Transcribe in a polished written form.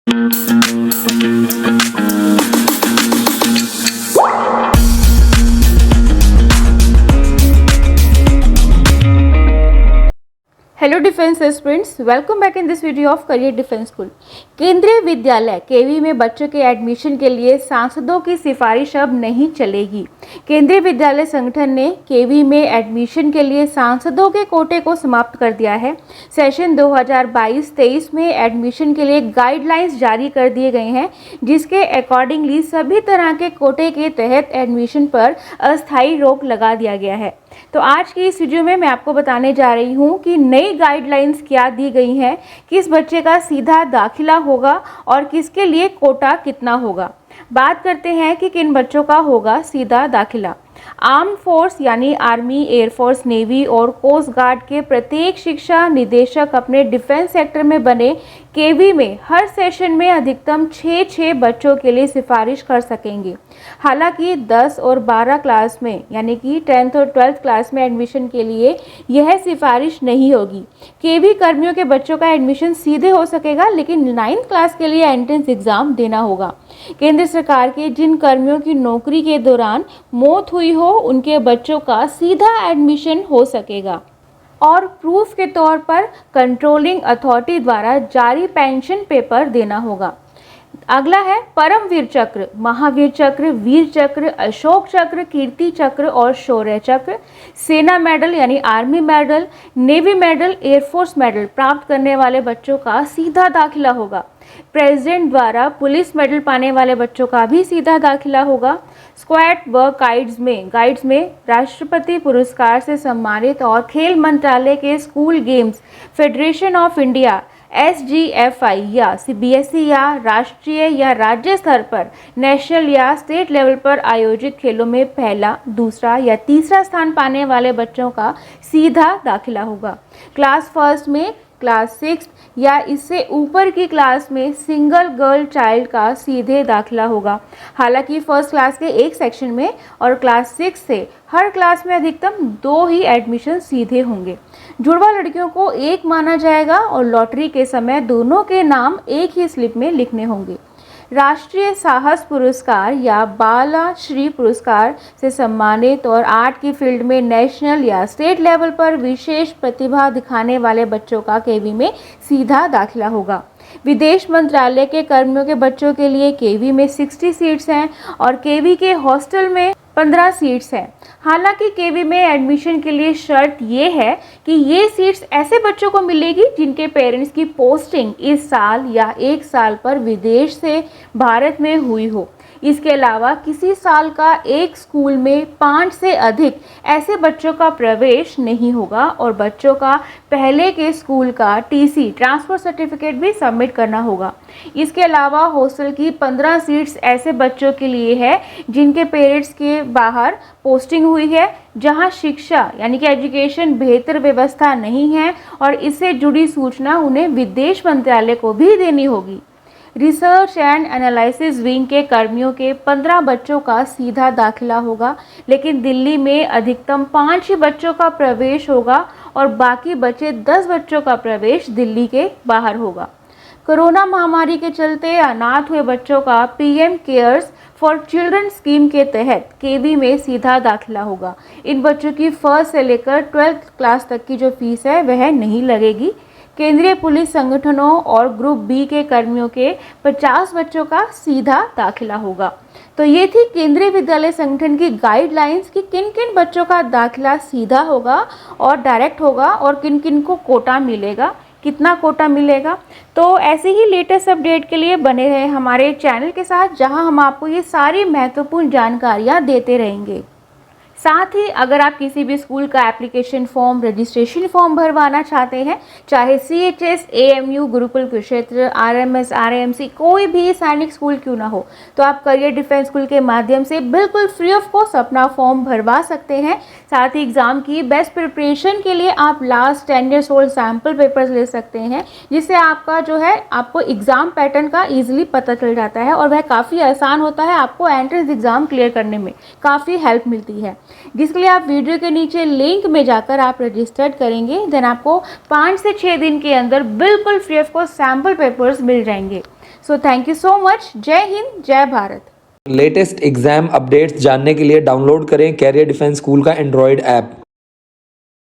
Hello defence aspirants, welcome back in this video of career defence school. केंद्रीय विद्यालय केवी में बच्चों के एडमिशन के लिए सांसदों की सिफारिश अब नहीं चलेगी। केंद्रीय विद्यालय संगठन ने केवी में एडमिशन के लिए सांसदों के कोटे को समाप्त कर दिया है। सेशन 2022-23 में एडमिशन के लिए गाइडलाइंस जारी कर दिए गए हैं, जिसके अकॉर्डिंगली सभी तरह के कोटे के तहत एडमिशन पर अस्थायी रोक लगा दिया गया है। तो आज की इस वीडियो में मैं आपको बताने जा रही हूँ कि नई गाइडलाइंस क्या दी गई हैं, किस बच्चे का सीधा दाखिला होगा और किसके लिए कोटा कितना होगा। बात करते हैं कि किन बच्चों का होगा सीधा दाखिला। आर्म फोर्स यानी आर्मी, एयरफोर्स, नेवी और कोस्ट गार्ड के प्रत्येक शिक्षा निदेशक अपने डिफेंस सेक्टर में बने केवी में हर सेशन में अधिकतम 6 बच्चों के लिए सिफारिश कर सकेंगे। हालांकि 10 और 12 क्लास में यानी कि 10th और 12th क्लास में एडमिशन के लिए यह सिफारिश नहीं होगी। केवी कर्मियों के बच्चों का एडमिशन सीधे हो सकेगा, लेकिन 9th क्लास के लिए एंट्रेंस एग्जाम देना होगा। केंद्र सरकार के जिन कर्मियों की नौकरी के दौरान मौत हुई हो, उनके बच्चों का सीधा एडमिशन हो सकेगा और प्रूफ के तौर पर कंट्रोलिंग अथॉरिटी द्वारा जारी पेंशन पेपर देना होगा। अगला है परमवीर चक्र, महावीर चक्र, वीर चक्र, अशोक चक्र, कीर्ति चक्र और शौर्य चक्र, सेना मेडल यानी army medal, navy medal, air force medal प्राप्त करने वाले बच्चों का सीधा दाखिला होगा। प्रेसिडेंट द्वारा पुलिस मेडल पाने वाले बच्चों का भी सीधा दाखिला होगा। स्क्वाड व गाइड्स में राष्ट्रपति पुरस्कार से सम्मानित और खेल मंत्रालय के school games federation of India SGFI या CBSE या राष्ट्रीय या राज्य स्तर पर नेशनल या स्टेट लेवल पर आयोजित खेलों में पहला, दूसरा या तीसरा स्थान पाने वाले बच्चों का सीधा दाखिला होगा। क्लास फर्स्ट में, क्लास 6 या इससे ऊपर की क्लास में सिंगल गर्ल चाइल्ड का सीधे दाखिला होगा। हालांकि फर्स्ट क्लास के एक सेक्शन में और क्लास 6 से हर क्लास में अधिकतम 2 ही एडमिशन सीधे होंगे। जुड़वा लड़कियों को एक माना जाएगा और लॉटरी के समय दोनों के नाम एक ही स्लिप में लिखने होंगे। राष्ट्रीय साहस पुरस्कार या बाला श्री पुरस्कार से सम्मानित और आर्ट की फील्ड में नेशनल या स्टेट लेवल पर विशेष प्रतिभा दिखाने वाले बच्चों का केवी में सीधा दाखिला होगा। विदेश मंत्रालय के कर्मियों के बच्चों के लिए केवी में 60 सीट्स हैं और केवी के हॉस्टल में 15 सीट्स हैं। हालांकि केवी में एडमिशन के लिए शर्त ये है कि ये सीट्स ऐसे बच्चों को मिलेगी जिनके पेरेंट्स की पोस्टिंग इस साल या 1 साल पर विदेश से भारत में हुई हो। इसके अलावा किसी साल का एक स्कूल में 5 से अधिक ऐसे बच्चों का प्रवेश नहीं होगा और बच्चों का पहले के स्कूल का TC ट्रांसफर सर्टिफिकेट भी सबमिट करना होगा। इसके अलावा हॉस्टल की 15 सीट्स ऐसे बच्चों के लिए है जिनके पेरेंट्स के बाहर पोस्टिंग हुई है, जहां शिक्षा यानी कि एजुकेशन बेहतर व्यवस्था नहीं है और इससे जुड़ी सूचना उन्हें विदेश मंत्रालय को भी देनी होगी। रिसर्च एंड एनालिसिस विंग के कर्मियों के 15 बच्चों का सीधा दाखिला होगा, लेकिन दिल्ली में अधिकतम 5 ही बच्चों का प्रवेश होगा और बाकी बचे 10 बच्चों का प्रवेश दिल्ली के बाहर होगा। कोरोना महामारी के चलते अनाथ हुए बच्चों का PM cares for children scheme के तहत केवी में सीधा दाखिला होगा। इन बच्चों की फर्स्ट से लेकर 12th क्लास तक की जो फीस है वह नहीं लगेगी। केंद्रीय पुलिस संगठनों और ग्रुप B के कर्मियों के 50 बच्चों का सीधा दाखिला होगा। तो ये थी केंद्रीय विद्यालय संगठन की गाइडलाइंस कि किन किन बच्चों का दाखिला सीधा होगा और डायरेक्ट होगा और किन किन को कोटा मिलेगा, कितना कोटा मिलेगा। तो ऐसे ही लेटेस्ट अपडेट के लिए बने रहे हमारे चैनल के साथ, जहां हम आपको ये सारी महत्वपूर्ण जानकारियां देते रहेंगे। साथ ही अगर आप किसी भी स्कूल का एप्लीकेशन फॉर्म, रजिस्ट्रेशन फॉर्म भरवाना चाहते हैं, चाहे CHS, AMU, Gurukul Kurukshetra, RMS, RAMC कोई भी सैनिक स्कूल क्यों ना हो, तो आप करियर डिफेंस स्कूल के माध्यम से बिल्कुल फ्री ऑफ कॉस्ट अपना फॉर्म भरवा सकते हैं। साथ ही एग्जाम की बेस्ट प्रिपरेशन के लिए आप last 10 years old sample papers ले सकते हैं, जिससे आपका जो है आपको एग्जाम पैटर्न का ईजिली पता चल जाता है और वह काफ़ी आसान होता है। आपको एंट्रेंस एग्जाम क्लियर करने में काफ़ी हेल्प मिलती है, जिसके लिए आप वीडियो के नीचे लिंक में जाकर आप रजिस्टर्ड करेंगे। देन आपको 5 से 6 दिन के अंदर बिल्कुल free of cost sample papers मिल जाएंगे। So thank you so much. जय हिंद, जय भारत। लेटेस्ट एग्जाम अपडेट्स जानने के लिए डाउनलोड करें कैरियर डिफेंस स्कूल का एंड्रॉयड ऐप।